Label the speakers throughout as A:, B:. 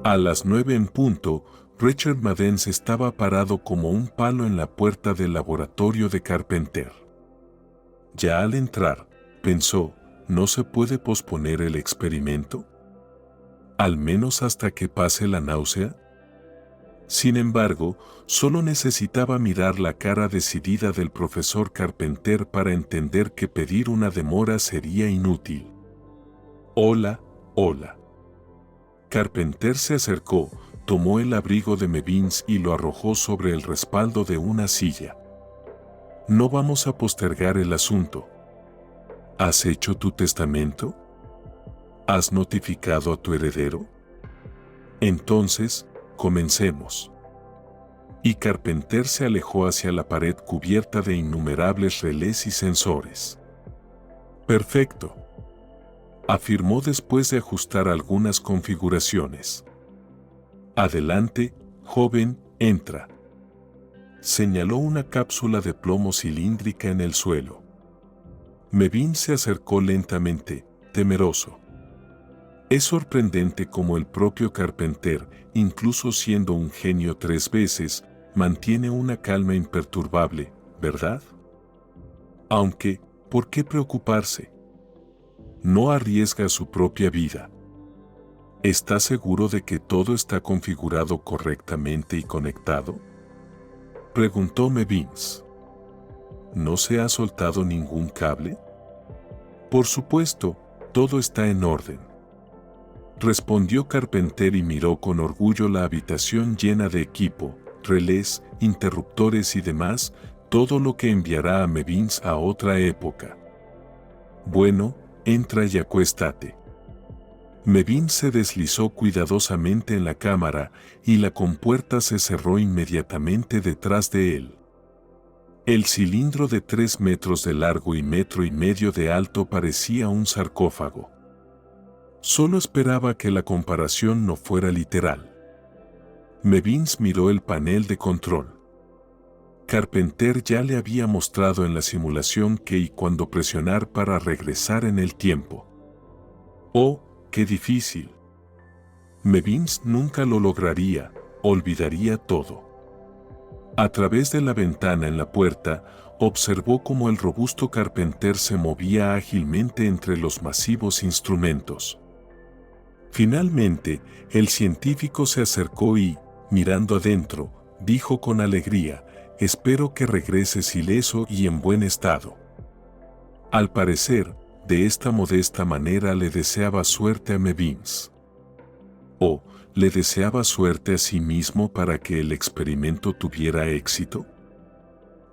A: A las 9 en punto, Richard Madden estaba parado como un palo en la puerta del laboratorio de Carpenter. Ya al entrar, pensó, ¿no se puede posponer el experimento? Al menos hasta que pase la náusea. Sin embargo, solo necesitaba mirar la cara decidida del profesor Carpenter para entender que pedir una demora sería inútil. Hola, hola. Carpenter se acercó, tomó el abrigo de Mebbins y lo arrojó sobre el respaldo de una silla. No vamos a postergar el asunto. ¿Has hecho tu testamento? ¿Has notificado a tu heredero? Entonces, comencemos. Y Carpenter se alejó hacia la pared cubierta de innumerables relés y sensores. Perfecto, afirmó después de ajustar algunas configuraciones. Adelante, joven, entra. Señaló una cápsula de plomo cilíndrica en el suelo. Mebbins se acercó lentamente, temeroso. Es sorprendente cómo el propio Carpenter, incluso siendo un genio 3 veces, mantiene una calma imperturbable, ¿verdad? Aunque, ¿por qué preocuparse? No arriesga su propia vida. ¿Está seguro de que todo está configurado correctamente y conectado? Preguntó Mebbins. ¿No se ha soltado ningún cable? Por supuesto, todo está en orden. Respondió Carpenter y miró con orgullo la habitación llena de equipo, relés, interruptores y demás, todo lo que enviará a Mebbins a otra época. Bueno, entra y acuéstate. Mebbins se deslizó cuidadosamente en la cámara y la compuerta se cerró inmediatamente detrás de él. El cilindro de 3 metros de largo y 1,5 metros de alto parecía un sarcófago. Solo esperaba que la comparación no fuera literal. Mebbins miró el panel de control. Carpenter ya le había mostrado en la simulación que y cuándo presionar para regresar en el tiempo. ¡Oh, qué difícil! Mebbins nunca lo lograría, olvidaría todo. A través de la ventana en la puerta, observó cómo el robusto Carpenter se movía ágilmente entre los masivos instrumentos. Finalmente, el científico se acercó y, mirando adentro, dijo con alegría, «Espero que regreses ileso y en buen estado». Al parecer, de esta modesta manera le deseaba suerte a Mebbins. ¿O le deseaba suerte a sí mismo para que el experimento tuviera éxito?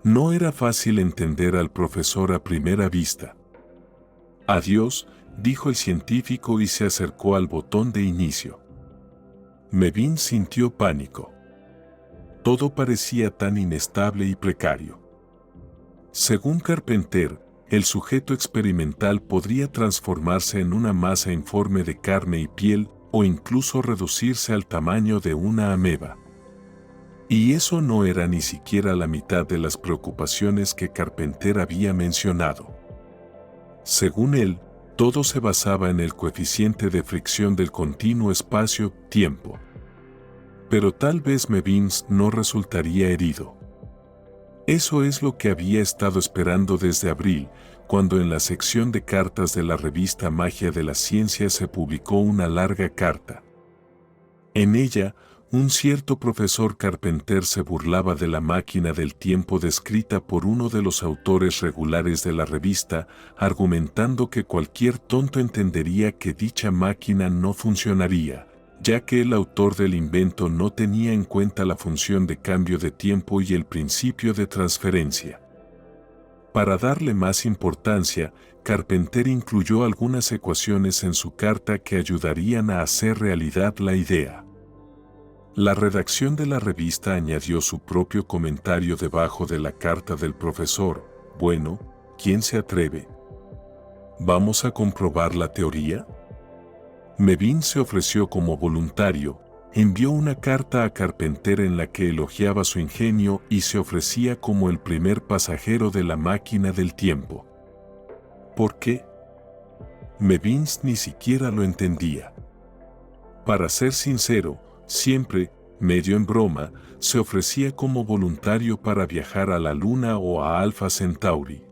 A: No era fácil entender al profesor a primera vista. «Adiós», dijo el científico y se acercó al botón de inicio. Mebbins sintió pánico. Todo parecía tan inestable y precario. Según Carpenter, el sujeto experimental podría transformarse en una masa informe de carne y piel o incluso reducirse al tamaño de una ameba. Y eso no era ni siquiera la mitad de las preocupaciones que Carpenter había mencionado. Según él, todo se basaba en el coeficiente de fricción del continuo espacio-tiempo. Pero tal vez Mebbins no resultaría herido. Eso es lo que había estado esperando desde abril, cuando en la sección de cartas de la revista Magia de la Ciencia se publicó una larga carta. En ella, un cierto profesor Carpenter se burlaba de la máquina del tiempo descrita por uno de los autores regulares de la revista, argumentando que cualquier tonto entendería que dicha máquina no funcionaría, ya que el autor del invento no tenía en cuenta la función de cambio de tiempo y el principio de transferencia. Para darle más importancia, Carpenter incluyó algunas ecuaciones en su carta que ayudarían a hacer realidad la idea. La redacción de la revista añadió su propio comentario debajo de la carta del profesor. Bueno, ¿quién se atreve? ¿Vamos a comprobar la teoría? Mebbins se ofreció como voluntario, envió una carta a Carpenter en la que elogiaba su ingenio y se ofrecía como el primer pasajero de la máquina del tiempo. ¿Por qué? Mevins ni siquiera lo entendía. Para ser sincero, siempre, medio en broma, se ofrecía como voluntario para viajar a la Luna o a Alpha Centauri.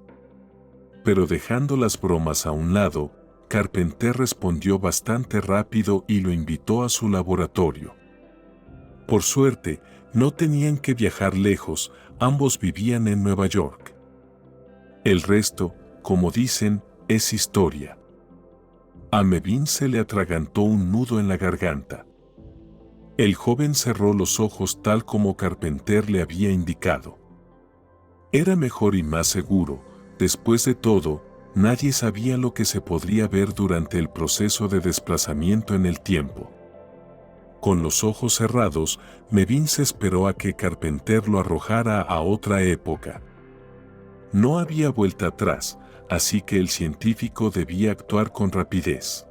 A: Pero dejando las bromas a un lado, Carpenter respondió bastante rápido y lo invitó a su laboratorio. Por suerte, no tenían que viajar lejos, ambos vivían en Nueva York. El resto, como dicen, es historia. A Mevins se le atragantó un nudo en la garganta. El joven cerró los ojos tal como Carpenter le había indicado. Era mejor y más seguro. Después de todo, nadie sabía lo que se podría ver durante el proceso de desplazamiento en el tiempo. Con los ojos cerrados, Mevins esperó a que Carpenter lo arrojara a otra época. No había vuelta atrás, así que el científico debía actuar con rapidez.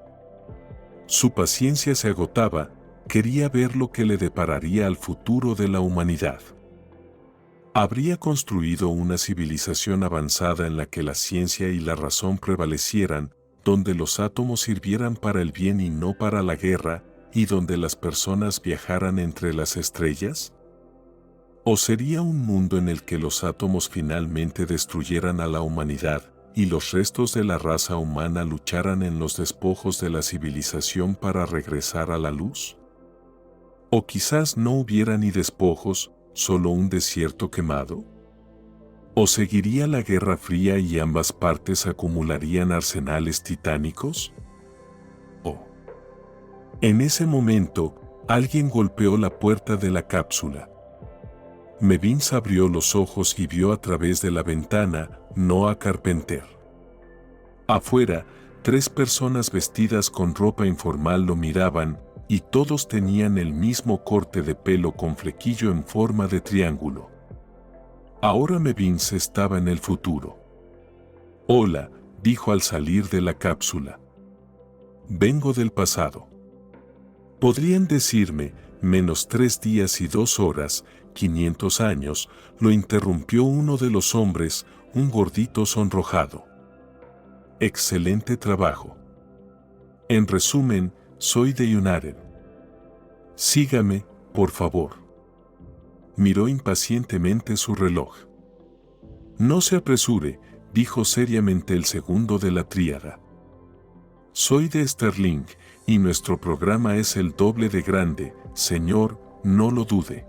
A: Su paciencia se agotaba, quería ver lo que le depararía al futuro de la humanidad. Habría construido una civilización avanzada en la que la ciencia y la razón prevalecieran, donde los átomos sirvieran para el bien y no para la guerra, y donde las personas viajaran entre las estrellas? ¿O sería un mundo en el que los átomos finalmente destruyeran a la humanidad y los restos de la raza humana lucharan en los despojos de la civilización para regresar a la luz? ¿O quizás no hubiera ni despojos, solo un desierto quemado? ¿O seguiría la Guerra Fría y ambas partes acumularían arsenales titánicos? En ese momento, alguien golpeó la puerta de la cápsula. Mevins abrió los ojos y vio a través de la ventana, no a Carpenter. Afuera, 3 personas vestidas con ropa informal lo miraban, y todos tenían el mismo corte de pelo con flequillo en forma de triángulo. Ahora Mevins estaba en el futuro. «Hola», dijo al salir de la cápsula. «Vengo del pasado». Podrían decirme, menos 3 días y 2 horas, 500 años, lo interrumpió uno de los hombres, un gordito sonrojado. Excelente trabajo. En resumen, soy de United. Sígame, por favor. Miró impacientemente su reloj. No se apresure, dijo seriamente el segundo de la tríada. Soy de Sterling, y nuestro programa es el doble de grande, señor, no lo dude.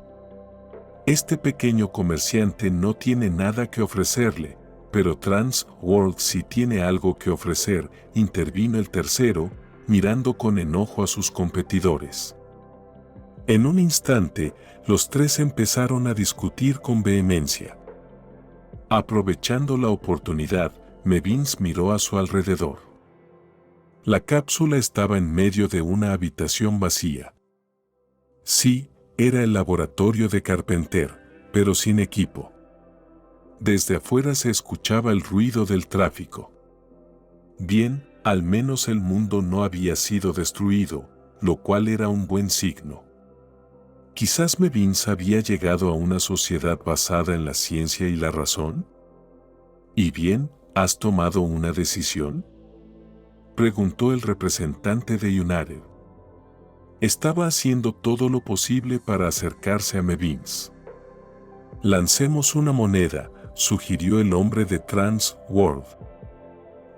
A: Este pequeño comerciante no tiene nada que ofrecerle, pero Trans World sí tiene algo que ofrecer, intervino el tercero, mirando con enojo a sus competidores. En un instante, los 3 empezaron a discutir con vehemencia. Aprovechando la oportunidad, Mevins miró a su alrededor. La cápsula estaba en medio de una habitación vacía. Sí, era el laboratorio de Carpenter, pero sin equipo. Desde afuera se escuchaba el ruido del tráfico. Bien, al menos el mundo no había sido destruido, lo cual era un buen signo. Quizás Mevins había llegado a una sociedad basada en la ciencia y la razón. ¿Y bien, has tomado una decisión?, preguntó el representante de United. Estaba haciendo todo lo posible para acercarse a Mevins. Lancemos una moneda, sugirió el hombre de Trans World.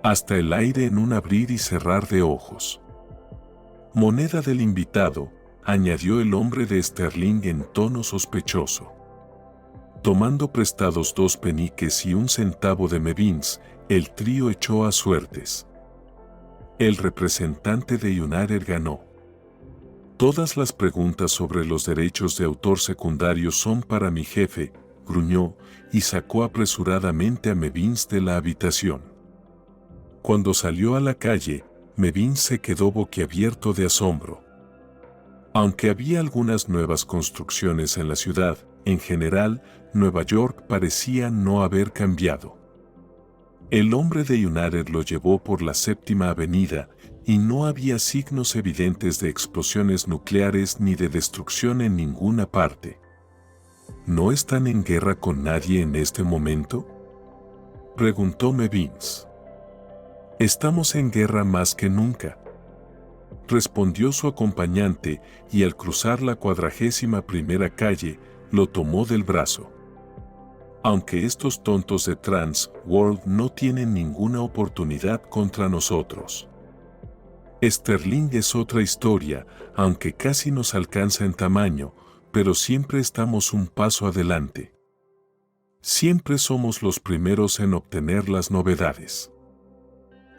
A: Hasta el aire en un abrir y cerrar de ojos. Moneda del invitado, añadió el hombre de Sterling en tono sospechoso. Tomando prestados 2 peniques y 1 centavo de Mevins, el trío echó a suertes. El representante de United ganó. Todas las preguntas sobre los derechos de autor secundarios son para mi jefe, gruñó, y sacó apresuradamente a Mevins de la habitación. Cuando salió a la calle, Mevins se quedó boquiabierto de asombro. Aunque había algunas nuevas construcciones en la ciudad, en general, Nueva York parecía no haber cambiado. El hombre de United lo llevó por la 7ª Avenida y no había signos evidentes de explosiones nucleares ni de destrucción en ninguna parte. ¿No están en guerra con nadie en este momento?, preguntó Mevins. Estamos en guerra más que nunca, respondió su acompañante, y al cruzar la 41ª calle, lo tomó del brazo. Aunque estos tontos de Trans World no tienen ninguna oportunidad contra nosotros. Sterling es otra historia, aunque casi nos alcanza en tamaño, pero siempre estamos un paso adelante. Siempre somos los primeros en obtener las novedades.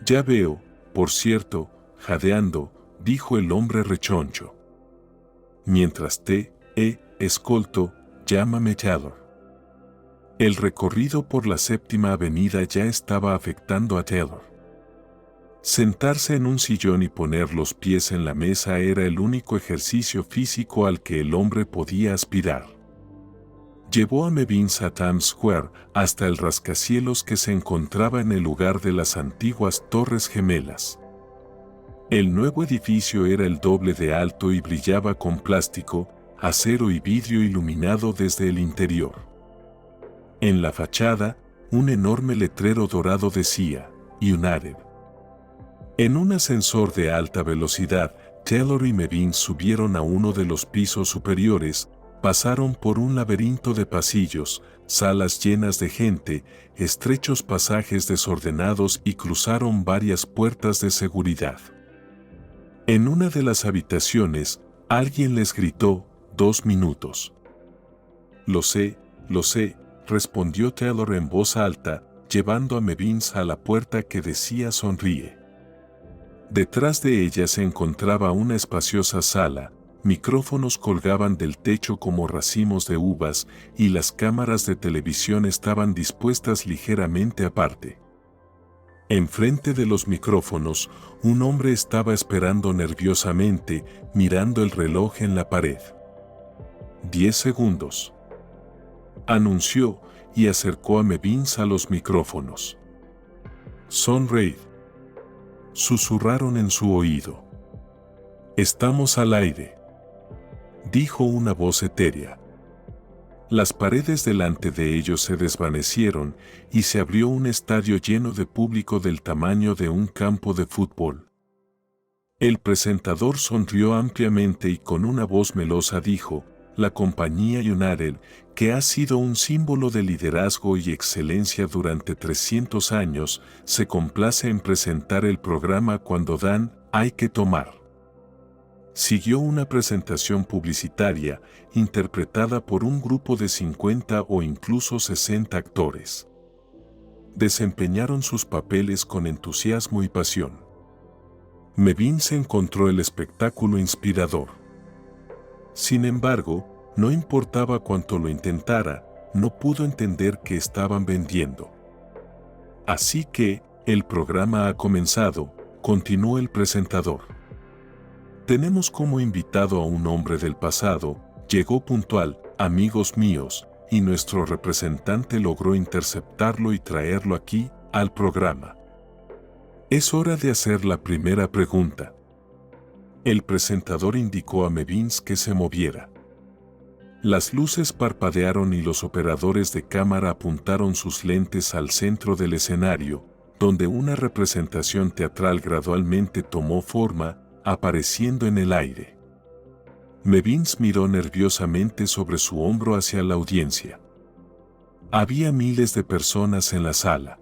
A: Ya veo, por cierto, jadeando, dijo el hombre rechoncho. Mientras te escolto, llámame Taylor. El recorrido por la 7ª Avenida ya estaba afectando a Taylor. Sentarse en un sillón y poner los pies en la mesa era el único ejercicio físico al que el hombre podía aspirar. Llevó a Mevins a Times Square hasta el rascacielos que se encontraba en el lugar de las antiguas Torres Gemelas. El nuevo edificio era el doble de alto y brillaba con plástico, acero y vidrio iluminado desde el interior. En la fachada, un enorme letrero dorado decía, United. En un ascensor de alta velocidad, Taylor y Mevins subieron a uno de los pisos superiores, pasaron por un laberinto de pasillos, salas llenas de gente, estrechos pasajes desordenados y cruzaron varias puertas de seguridad. En una de las habitaciones, alguien les gritó, 2 minutos. Lo sé, respondió Taylor en voz alta, llevando a Mevins a la puerta que decía sonríe. Detrás de ella se encontraba una espaciosa sala, micrófonos colgaban del techo como racimos de uvas y las cámaras de televisión estaban dispuestas ligeramente aparte. Enfrente de los micrófonos, un hombre estaba esperando nerviosamente, mirando el reloj en la pared. 10 segundos. Anunció y acercó a Mevins a los micrófonos. Son Reid. Susurraron en su oído. Estamos al aire, dijo una voz etérea. Las paredes delante de ellos se desvanecieron y se abrió un estadio lleno de público del tamaño de un campo de fútbol. El presentador sonrió ampliamente y con una voz melosa dijo, la compañía United, que ha sido un símbolo de liderazgo y excelencia durante 300 años, se complace en presentar el programa cuando dan, hay que tomar. Siguió una presentación publicitaria, interpretada por un grupo de 50 o incluso 60 actores. Desempeñaron sus papeles con entusiasmo y pasión. Mevins encontró el espectáculo inspirador. Sin embargo, no importaba cuánto lo intentara, no pudo entender qué estaban vendiendo. Así que, el programa ha comenzado, continuó el presentador. Tenemos como invitado a un hombre del pasado, llegó puntual, amigos míos, y nuestro representante logró interceptarlo y traerlo aquí, al programa. Es hora de hacer la primera pregunta. El presentador indicó a Mevins que se moviera. Las luces parpadearon y los operadores de cámara apuntaron sus lentes al centro del escenario, donde una representación teatral gradualmente tomó forma, apareciendo en el aire. Mevins miró nerviosamente sobre su hombro hacia la audiencia. Había miles de personas en la sala.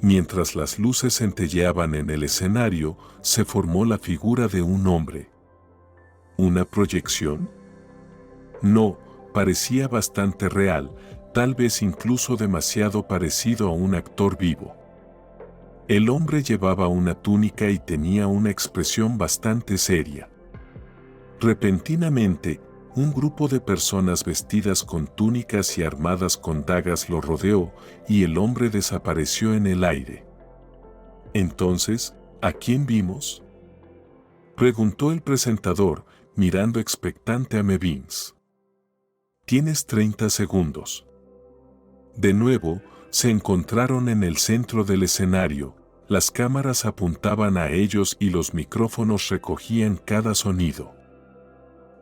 A: Mientras las luces centelleaban en el escenario, se formó la figura de un hombre. ¿Una proyección? No, parecía bastante real, tal vez incluso demasiado parecido a un actor vivo. El hombre llevaba una túnica y tenía una expresión bastante seria. Repentinamente, un grupo de personas vestidas con túnicas y armadas con dagas lo rodeó y el hombre desapareció en el aire. Entonces, ¿a quién vimos?, preguntó el presentador, mirando expectante a Mevins. Tienes 30 segundos. De nuevo, se encontraron en el centro del escenario, las cámaras apuntaban a ellos y los micrófonos recogían cada sonido.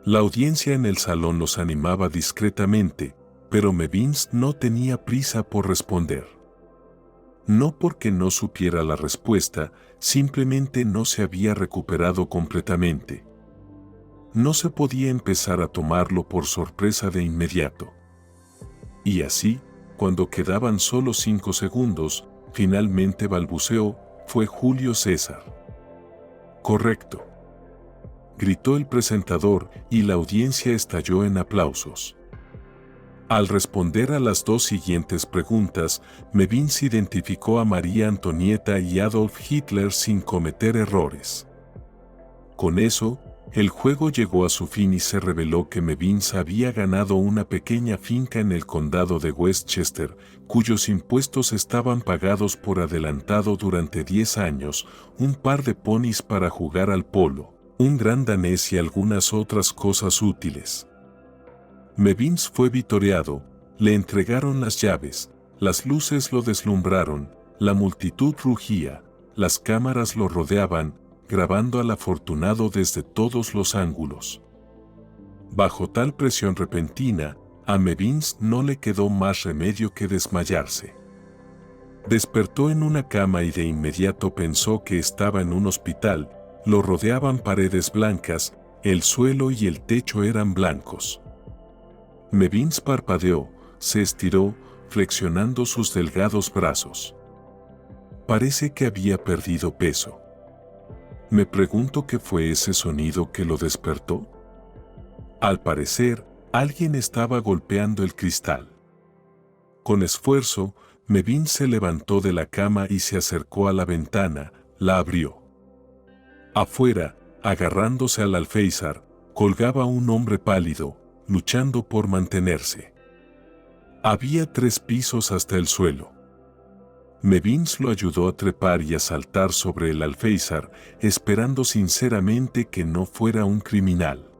A: La audiencia en el salón los animaba discretamente, pero Mevins no tenía prisa por responder. No porque no supiera la respuesta, simplemente no se había recuperado completamente. No se podía empezar a tomarlo por sorpresa de inmediato. Y así, cuando quedaban solo 5 segundos, finalmente balbuceó: «Fue Julio César». «Correcto», gritó el presentador y la audiencia estalló en aplausos. Al responder a las 2 siguientes preguntas, Mevins identificó a María Antonieta y Adolf Hitler sin cometer errores. Con eso, el juego llegó a su fin y se reveló que Mevins había ganado una pequeña finca en el condado de Westchester, cuyos impuestos estaban pagados por adelantado durante 10 años, un par de ponis para jugar al polo, un gran danés y algunas otras cosas útiles. Mevins fue vitoreado, le entregaron las llaves, las luces lo deslumbraron, la multitud rugía, las cámaras lo rodeaban, grabando al afortunado desde todos los ángulos. Bajo tal presión repentina, a Mevins no le quedó más remedio que desmayarse. Despertó en una cama y de inmediato pensó que estaba en un hospital, lo rodeaban paredes blancas, el suelo y el techo eran blancos. Mevins parpadeó, se estiró, flexionando sus delgados brazos. Parece que había perdido peso. Me pregunto qué fue ese sonido que lo despertó. Al parecer, alguien estaba golpeando el cristal. Con esfuerzo, Mevins se levantó de la cama y se acercó a la ventana, la abrió. Afuera, agarrándose al alféizar, colgaba un hombre pálido, luchando por mantenerse. Había 3 pisos hasta el suelo. Mevins lo ayudó a trepar y a saltar sobre el alféizar, esperando sinceramente que no fuera un criminal.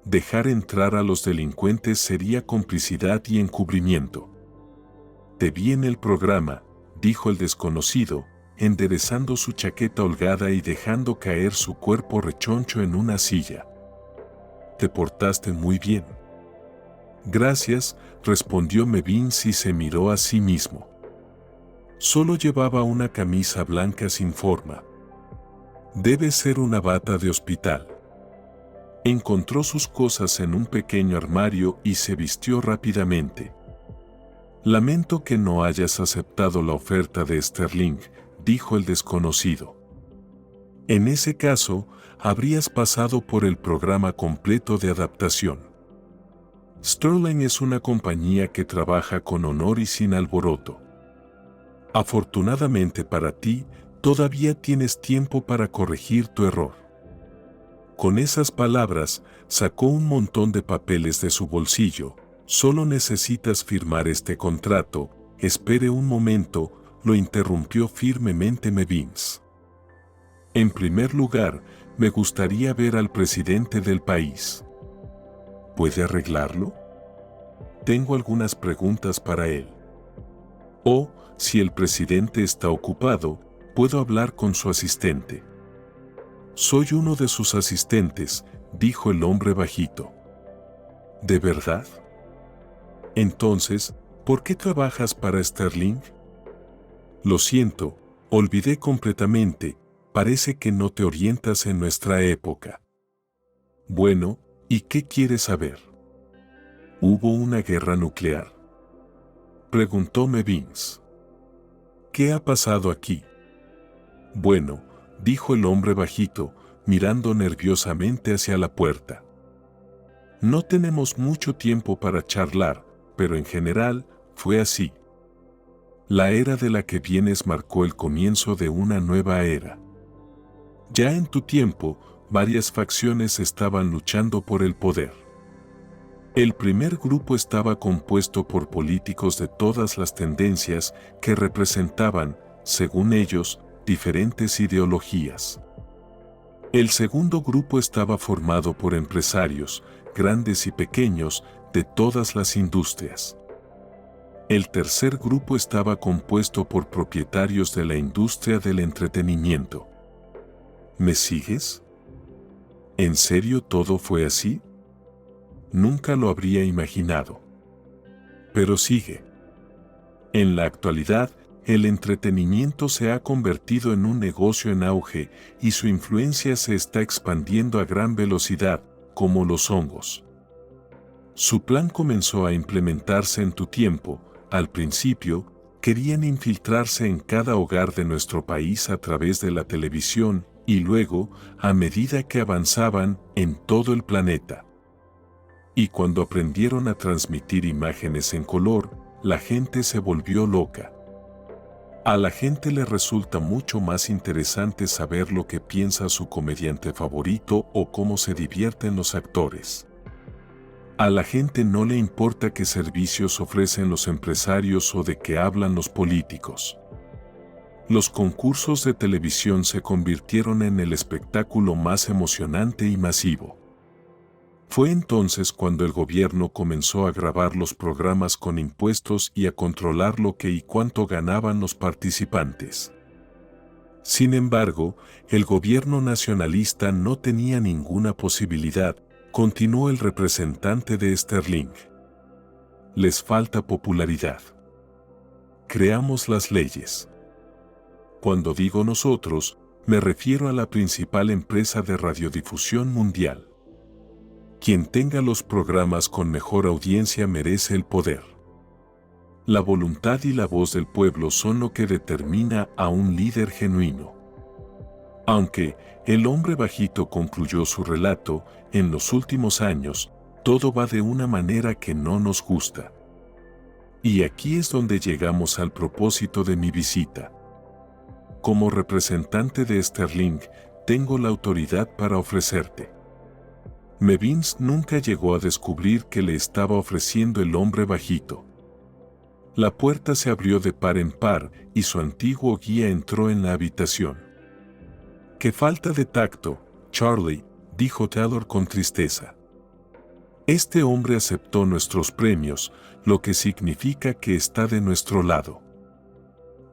A: Dejar entrar a los delincuentes sería complicidad y encubrimiento. «Te vi en el programa», dijo el desconocido, enderezando su chaqueta holgada y dejando caer su cuerpo rechoncho en una silla. «Te portaste muy bien». «Gracias», respondió Mevins y se miró a sí mismo. Solo llevaba una camisa blanca sin forma. Debe ser una bata de hospital. Encontró sus cosas en un pequeño armario y se vistió rápidamente. «Lamento que no hayas aceptado la oferta de Sterling», dijo el desconocido. «En ese caso, habrías pasado por el programa completo de adaptación. Sterling es una compañía que trabaja con honor y sin alboroto. Afortunadamente para ti, todavía tienes tiempo para corregir tu error». Con esas palabras, sacó un montón de papeles de su bolsillo. «Solo necesitas firmar este contrato». «Espere un momento», lo interrumpió firmemente Mevins. «En primer lugar, me gustaría ver al presidente del país». «¿Puede arreglarlo? Tengo algunas preguntas para él». «O, si el presidente está ocupado, puedo hablar con su asistente». «Soy uno de sus asistentes», dijo el hombre bajito. «¿De verdad? Entonces, ¿por qué trabajas para Sterling?» «Lo siento, olvidé completamente, parece que no te orientas en nuestra época». «Bueno, ¿y qué quieres saber?» ¿Hubo una guerra nuclear?», preguntó Mevins. «¿Qué ha pasado aquí?». «Bueno», dijo el hombre bajito, mirando nerviosamente hacia la puerta. «No tenemos mucho tiempo para charlar, pero en general, fue así. La era de la que vienes marcó el comienzo de una nueva era. Ya en tu tiempo, varias facciones estaban luchando por el poder. El primer grupo estaba compuesto por políticos de todas las tendencias que representaban, según ellos, diferentes ideologías. El segundo grupo estaba formado por empresarios, grandes y pequeños, de todas las industrias. El tercer grupo estaba compuesto por propietarios de la industria del entretenimiento. ¿Me sigues? ¿En serio todo fue así? Nunca lo habría imaginado. Pero sigue. En la actualidad, el entretenimiento se ha convertido en un negocio en auge y su influencia se está expandiendo a gran velocidad, como los hongos. Su plan comenzó a implementarse en tu tiempo. Al principio, querían infiltrarse en cada hogar de nuestro país a través de la televisión y luego, a medida que avanzaban, en todo el planeta. Y cuando aprendieron a transmitir imágenes en color, la gente se volvió loca. A la gente le resulta mucho más interesante saber lo que piensa su comediante favorito o cómo se divierten los actores. A la gente no le importa qué servicios ofrecen los empresarios o de qué hablan los políticos. Los concursos de televisión se convirtieron en el espectáculo más emocionante y masivo. Fue entonces cuando el gobierno comenzó a grabar los programas con impuestos y a controlar lo que y cuánto ganaban los participantes. Sin embargo, el gobierno nacionalista no tenía ninguna posibilidad, continuó el representante de Sterling. Les falta popularidad. Creamos las leyes. Cuando digo nosotros, me refiero a la principal empresa de radiodifusión mundial. Quien tenga los programas con mejor audiencia merece el poder. La voluntad y la voz del pueblo son lo que determina a un líder genuino. Aunque el hombre bajito concluyó su relato, en los últimos años, todo va de una manera que no nos gusta. Y aquí es donde llegamos al propósito de mi visita. Como representante de Sterling, tengo la autoridad para ofrecerte. Mevins nunca llegó a descubrir que le estaba ofreciendo el hombre bajito. La puerta se abrió de par en par y su antiguo guía entró en la habitación. ¡Qué falta de tacto, Charlie!, dijo Taylor con tristeza. Este hombre aceptó nuestros premios, lo que significa que está de nuestro lado.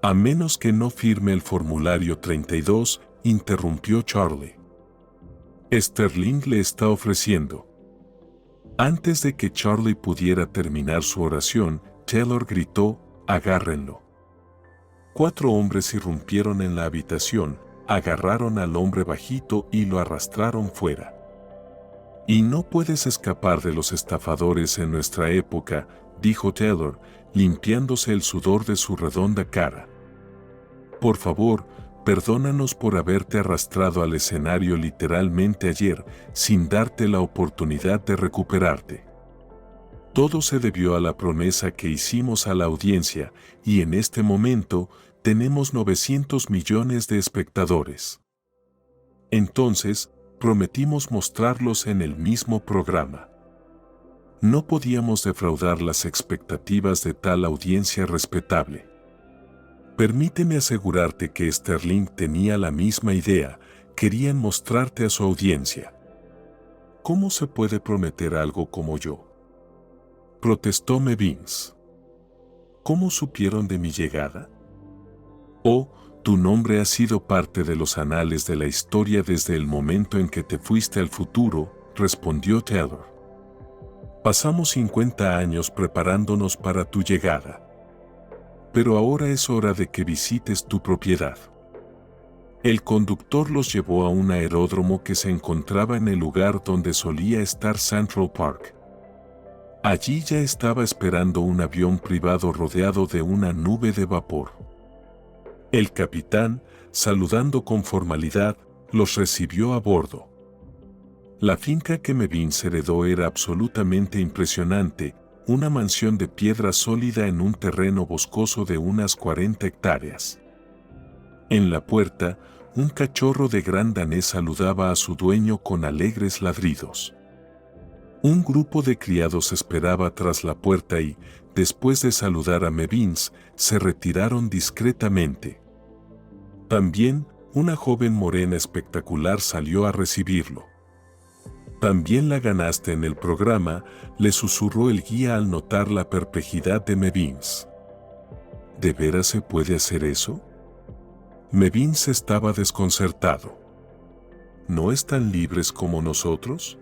A: A menos que no firme el formulario 32, interrumpió Charlie. Sterling le está ofreciendo. Antes de que Charlie pudiera terminar su oración, Taylor gritó, «Agárrenlo». 4 hombres irrumpieron en la habitación, agarraron al hombre bajito y lo arrastraron fuera. «Y no puedes escapar de los estafadores en nuestra época», dijo Taylor, limpiándose el sudor de su redonda cara. «Por favor, perdónanos por haberte arrastrado al escenario literalmente ayer, sin darte la oportunidad de recuperarte. Todo se debió a la promesa que hicimos a la audiencia, y en este momento, tenemos 900 millones de espectadores. Entonces, prometimos mostrarlos en el mismo programa. No podíamos defraudar las expectativas de tal audiencia respetable. Permíteme asegurarte que Sterling tenía la misma idea, querían mostrarte a su audiencia. ¿Cómo se puede prometer algo como yo?», protestó Mevins. «¿Cómo supieron de mi llegada?». «Oh, tu nombre ha sido parte de los anales de la historia desde el momento en que te fuiste al futuro», respondió Taylor. «Pasamos 50 años preparándonos para tu llegada. Pero ahora es hora de que visites tu propiedad». El conductor los llevó a un aeródromo que se encontraba en el lugar donde solía estar Central Park. Allí ya estaba esperando un avión privado rodeado de una nube de vapor. El capitán, saludando con formalidad, los recibió a bordo. La finca que Mevins heredó era absolutamente impresionante, una mansión de piedra sólida en un terreno boscoso de unas 40 hectáreas. En la puerta, un cachorro de gran danés saludaba a su dueño con alegres ladridos. Un grupo de criados esperaba tras la puerta y, después de saludar a Mevins, se retiraron discretamente. También, una joven morena espectacular salió a recibirlo. «También la ganaste en el programa», le susurró el guía al notar la perplejidad de Mevins. ¿De veras se puede hacer eso? Mevins estaba desconcertado. ¿No están libres como nosotros?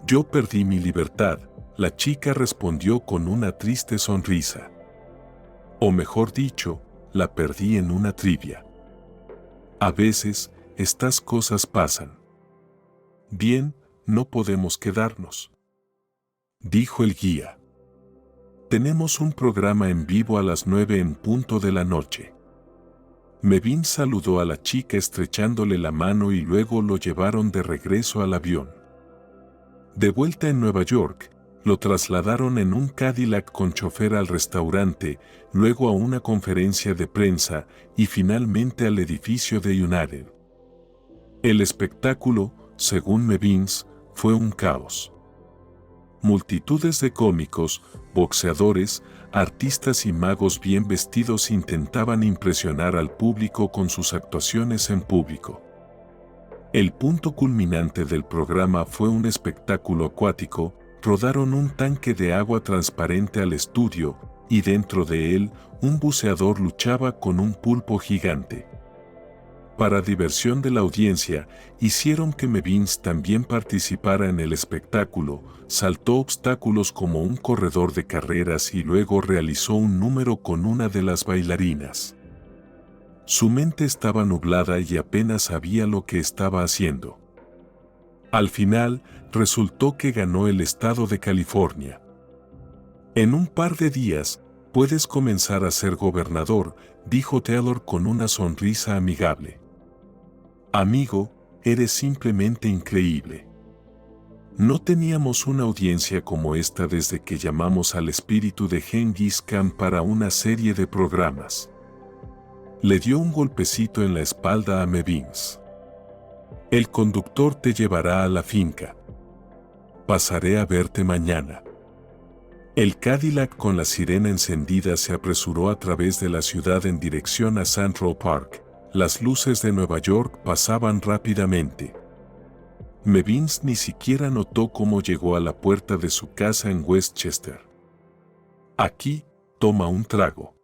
A: «Yo perdí mi libertad», la chica respondió con una triste sonrisa. «O mejor dicho, la perdí en una trivia. A veces, estas cosas pasan. Bien, no podemos quedarnos, dijo el guía. Tenemos un programa en vivo a las 9 en punto de la noche. Mevin saludó a la chica estrechándole la mano y luego lo llevaron de regreso al avión. De vuelta en Nueva York, lo trasladaron en un Cadillac con chofer al restaurante, luego a una conferencia de prensa y finalmente al edificio de United. El espectáculo, según Mevins, fue un caos. Multitudes de cómicos, boxeadores, artistas y magos bien vestidos intentaban impresionar al público con sus actuaciones en público. El punto culminante del programa fue un espectáculo acuático. Rodaron un tanque de agua transparente al estudio, y dentro de él, un buceador luchaba con un pulpo gigante. Para diversión de la audiencia, hicieron que Mevins también participara en el espectáculo, saltó obstáculos como un corredor de carreras y luego realizó un número con una de las bailarinas. Su mente estaba nublada y apenas sabía lo que estaba haciendo. Al final, resultó que ganó el estado de California. En un par de días, puedes comenzar a ser gobernador, dijo Taylor con una sonrisa amigable. Amigo, eres simplemente increíble. No teníamos una audiencia como esta desde que llamamos al espíritu de Genghis Khan para una serie de programas. Le dio un golpecito en la espalda a Mevins. El conductor te llevará a la finca. Pasaré a verte mañana. El Cadillac con la sirena encendida se apresuró a través de la ciudad en dirección a Central Park. Las luces de Nueva York pasaban rápidamente. Mevins ni siquiera notó cómo llegó a la puerta de su casa en Westchester. Aquí, toma un trago.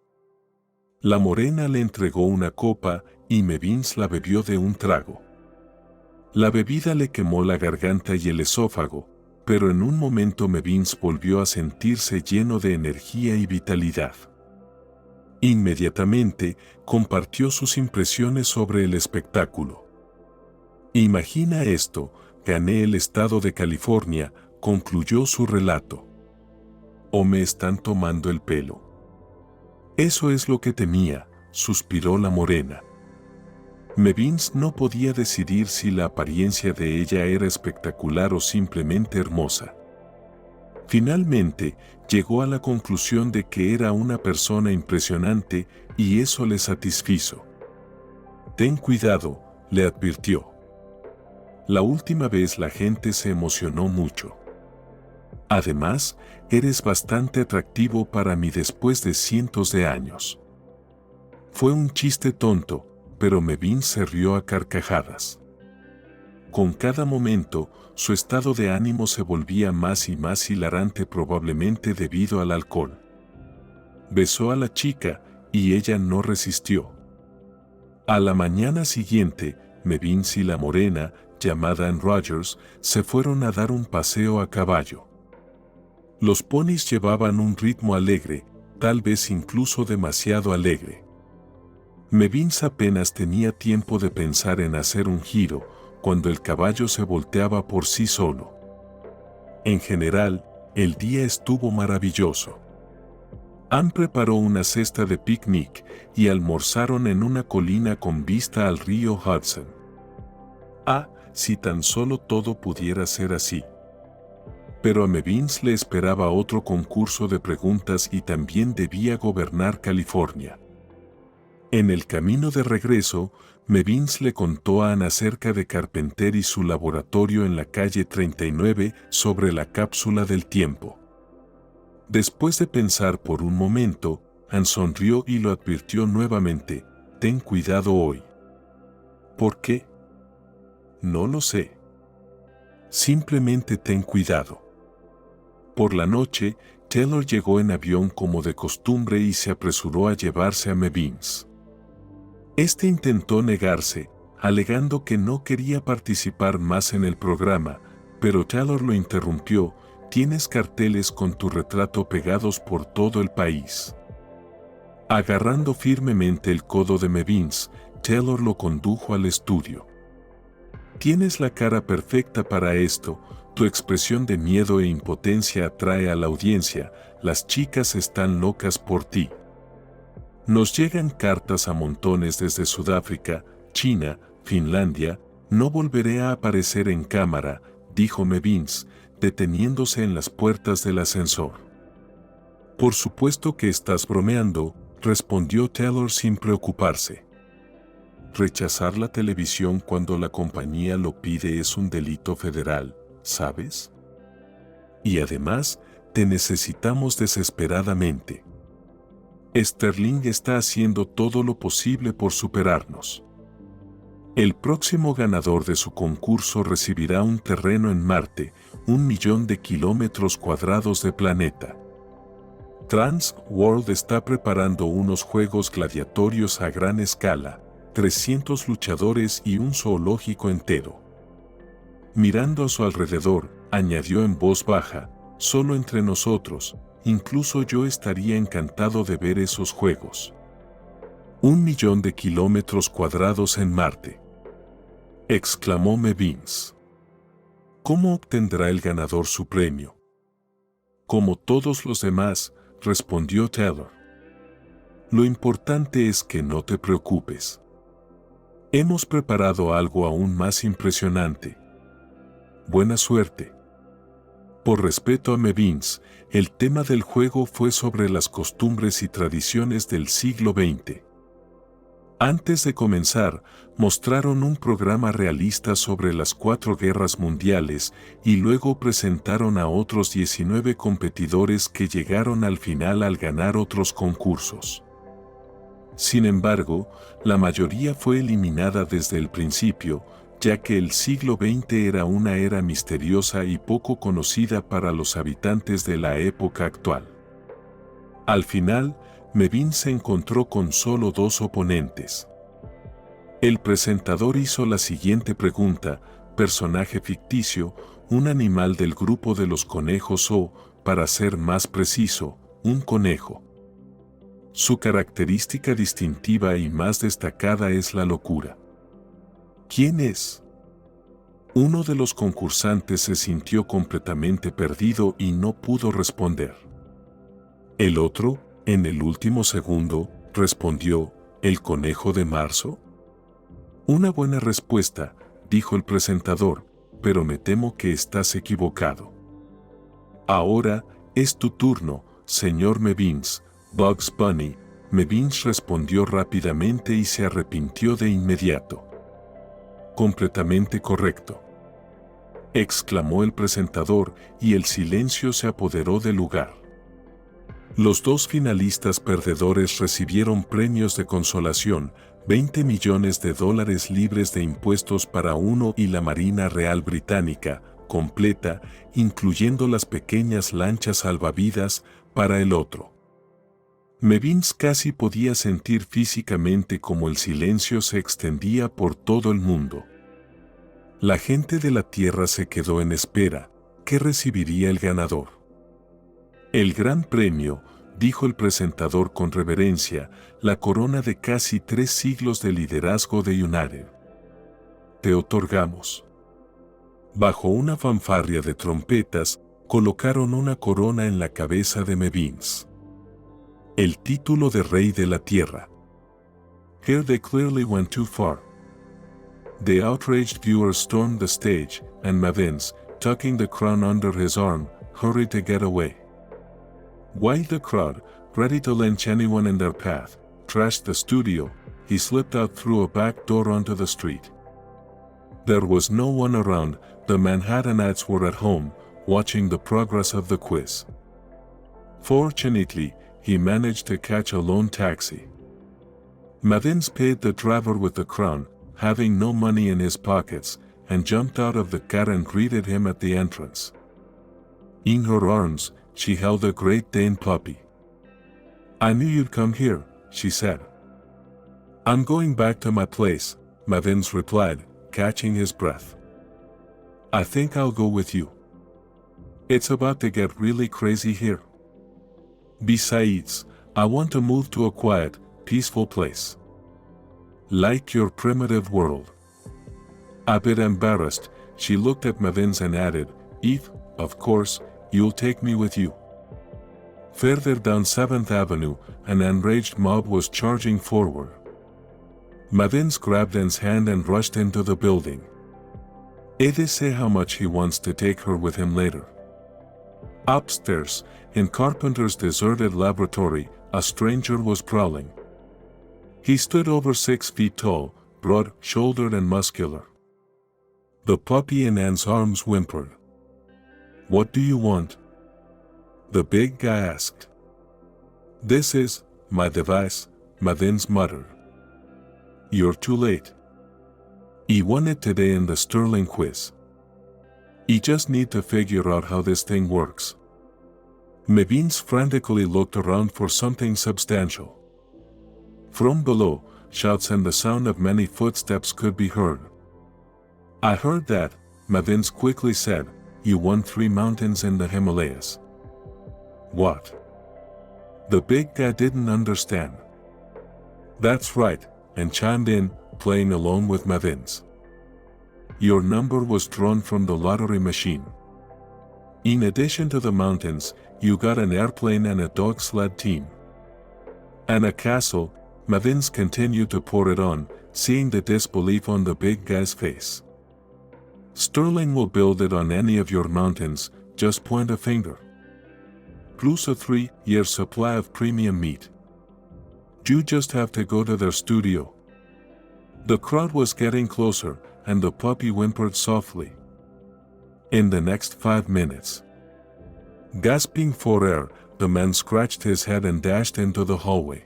A: La morena le entregó una copa y Mevins la bebió de un trago. La bebida le quemó la garganta y el esófago, pero en un momento Mevins volvió a sentirse lleno de energía y vitalidad. Inmediatamente, compartió sus impresiones sobre el espectáculo. Imagina esto, gané el estado de California, concluyó su relato. ¿O me están tomando el pelo? Eso es lo que temía, suspiró la morena. Mevins no podía decidir si la apariencia de ella era espectacular o simplemente hermosa. Finalmente, llegó a la conclusión de que era una persona impresionante y eso le satisfizo. Ten cuidado, le advirtió. La última vez la gente se emocionó mucho. Además, eres bastante atractivo para mí después de cientos de años. Fue un chiste tonto, pero Mevins se rió a carcajadas. Con cada momento, su estado de ánimo se volvía más y más hilarante, probablemente debido al alcohol. Besó a la chica, y ella no resistió. A la mañana siguiente, Mevins y la morena, llamada Ann Rogers, se fueron a dar un paseo a caballo. Los ponis llevaban un ritmo alegre, tal vez incluso demasiado alegre. Mevins apenas tenía tiempo de pensar en hacer un giro, cuando el caballo se volteaba por sí solo. En general, el día estuvo maravilloso. Ann preparó una cesta de picnic y almorzaron en una colina con vista al río Hudson. Ah, si tan solo todo pudiera ser así. Pero a Mevins le esperaba otro concurso de preguntas y también debía gobernar California. En el camino de regreso, Mevins le contó a Ann acerca de Carpenter y su laboratorio en la calle 39 sobre la cápsula del tiempo. Después de pensar por un momento, Ann sonrió y lo advirtió nuevamente: ten cuidado hoy. ¿Por qué? No lo sé. Simplemente ten cuidado. Por la noche, Taylor llegó en avión como de costumbre y se apresuró a llevarse a Mevins. Este intentó negarse, alegando que no quería participar más en el programa, pero Taylor lo interrumpió: tienes carteles con tu retrato pegados por todo el país. Agarrando firmemente el codo de Mevins, Taylor lo condujo al estudio. Tienes la cara perfecta para esto, tu expresión de miedo e impotencia atrae a la audiencia, las chicas están locas por ti. Nos llegan cartas a montones desde Sudáfrica, China, Finlandia, no volveré a aparecer en cámara, dijo Mevins, deteniéndose en las puertas del ascensor. Por supuesto que estás bromeando, respondió Taylor sin preocuparse. Rechazar la televisión cuando la compañía lo pide es un delito federal, ¿sabes? Y además, te necesitamos desesperadamente. Sterling está haciendo todo lo posible por superarnos. El próximo ganador de su concurso recibirá un terreno en Marte, 1.000.000 de kilómetros cuadrados de planeta. Trans World está preparando unos juegos gladiatorios a gran escala, 300 luchadores y un zoológico entero. Mirando a su alrededor, añadió en voz baja, solo entre nosotros, incluso yo estaría encantado de ver esos juegos. 1.000.000 de kilómetros cuadrados en Marte, exclamó Mevins. ¿Cómo obtendrá el ganador su premio? Como todos los demás, respondió Taylor. Lo importante es que no te preocupes. Hemos preparado algo aún más impresionante. Buena suerte. Por respeto a Mevins, el tema del juego fue sobre las costumbres y tradiciones del siglo XX. Antes de comenzar, mostraron un programa realista sobre las 4 guerras mundiales y luego presentaron a otros 19 competidores que llegaron al final al ganar otros concursos. Sin embargo, la mayoría fue eliminada desde el principio, ya que el siglo XX era una era misteriosa y poco conocida para los habitantes de la época actual. Al final, Mevins se encontró con solo 2 oponentes. El presentador hizo la siguiente pregunta: personaje ficticio, un animal del grupo de los conejos o, para ser más preciso, un conejo. Su característica distintiva y más destacada es la locura. ¿Quién es? Uno de los concursantes se sintió completamente perdido y no pudo responder. El otro, en el último segundo, respondió: ¿el conejo de marzo? Una buena respuesta, dijo el presentador, pero me temo que estás equivocado. Ahora, es tu turno, señor Mevins. Bugs Bunny. Mevins respondió rápidamente y se arrepintió de inmediato. Completamente correcto, exclamó el presentador, y el silencio se apoderó del lugar. Los 2 finalistas perdedores recibieron premios de consolación, $20 millones libres de impuestos para uno y la Marina Real Británica, completa, incluyendo las pequeñas lanchas salvavidas, para el otro. Mevins casi podía sentir físicamente cómo el silencio se extendía por todo el mundo. La gente de la Tierra se quedó en espera. ¿Qué recibiría el ganador? El gran premio, dijo el presentador con reverencia, la corona de casi 3 siglos de liderazgo de United. Te otorgamos. Bajo una fanfarria de trompetas, colocaron una corona en la cabeza de Mevins. El título de Rey de la Tierra. Here they clearly went too far. The outraged viewers stormed the stage, and Mevins, tucking the crown under his arm, hurried to get away. While the crowd, ready to lynch anyone in their path, trashed the studio, he slipped out through a back door onto the street. There was no one around. The Manhattanites were at home, watching the progress of the quiz. Fortunately, he managed to catch a lone taxi. Mevins paid the driver with the crown, having no money in his pockets, and jumped out of the car and greeted him at the entrance. In her arms, she held a Great Dane puppy. I knew you'd come here, she said. I'm going back to my place, Mevins replied, catching his breath. I think I'll go with you. It's about to get really crazy here. Besides, I want to move to a quiet, peaceful place. Like your primitive world. A bit embarrassed, she looked at Mavins and added, "If, of course, you'll take me with you." Further down 7th Avenue, an enraged mob was charging forward. Mavins grabbed Anne's hand and rushed into the building. They say how much he wants to take her with him later. Upstairs, in Carpenter's deserted laboratory, a stranger was prowling. He stood over 6 feet tall, broad-shouldered and muscular. The puppy in Anne's arms whimpered. "What do you want?" the big guy asked. "This is my device," Mavins muttered. "You're too late. He won it today in the Sterling quiz. You just need to figure out how this thing works." Mavins frantically looked around for something substantial. From below, shouts and the sound of many footsteps could be heard. "I heard that," Mavins quickly said. "You won 3 mountains in the Himalayas." "What?" The big guy didn't understand. "That's right," and chimed in, playing along with Mavins. "Your number was drawn from the lottery machine. In addition to the mountains, you got an airplane and a dog sled team. And a castle." Mavins continued to pour it on, seeing the disbelief on the big guy's face. "Sterling will build it on any of your mountains, just point a finger. Plus a 3-year supply of premium meat. You just have to go to their studio." The crowd was getting closer, and the puppy whimpered softly. In the next 5 minutes, gasping for air, the man scratched his head and dashed into the hallway.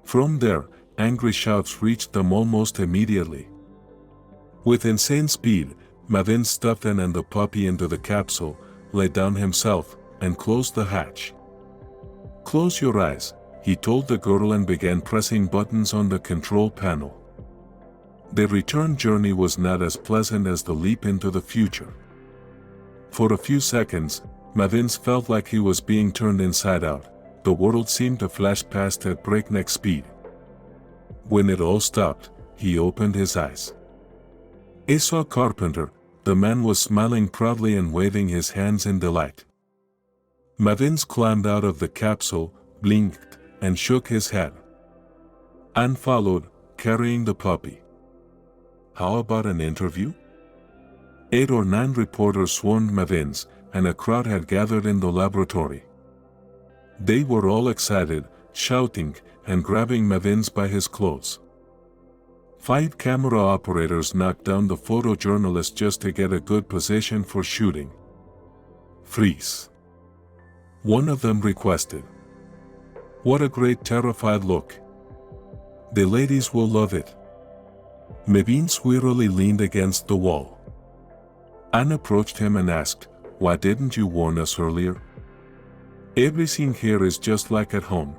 A: From there, angry shouts reached them almost immediately. With insane speed, Mavins stuffed Anne and the puppy into the capsule, laid down himself, and closed the hatch. "Close your eyes," he told the girl and began pressing buttons on the control panel. The return journey was not as pleasant as the leap into the future. For a few seconds, Mavins felt like he was being turned inside out. The world seemed to flash past at breakneck speed. When it all stopped, he opened his eyes. He saw Carpenter. The man was smiling proudly and waving his hands in delight. Mavins climbed out of the capsule, blinked, and shook his head. Anne followed, carrying the puppy. "How about an interview?" 8 or 9 reporters swarmed Mavins, and a crowd had gathered in the laboratory. They were all excited, shouting, and grabbing Mavins by his clothes. 5 camera operators knocked down the photojournalist just to get a good position for shooting. "Freeze," one of them requested. "What a great terrified look. The ladies will love it." Mavins wearily leaned against the wall. Anne approached him and asked, "Why didn't you warn us earlier? Everything here is just like at home."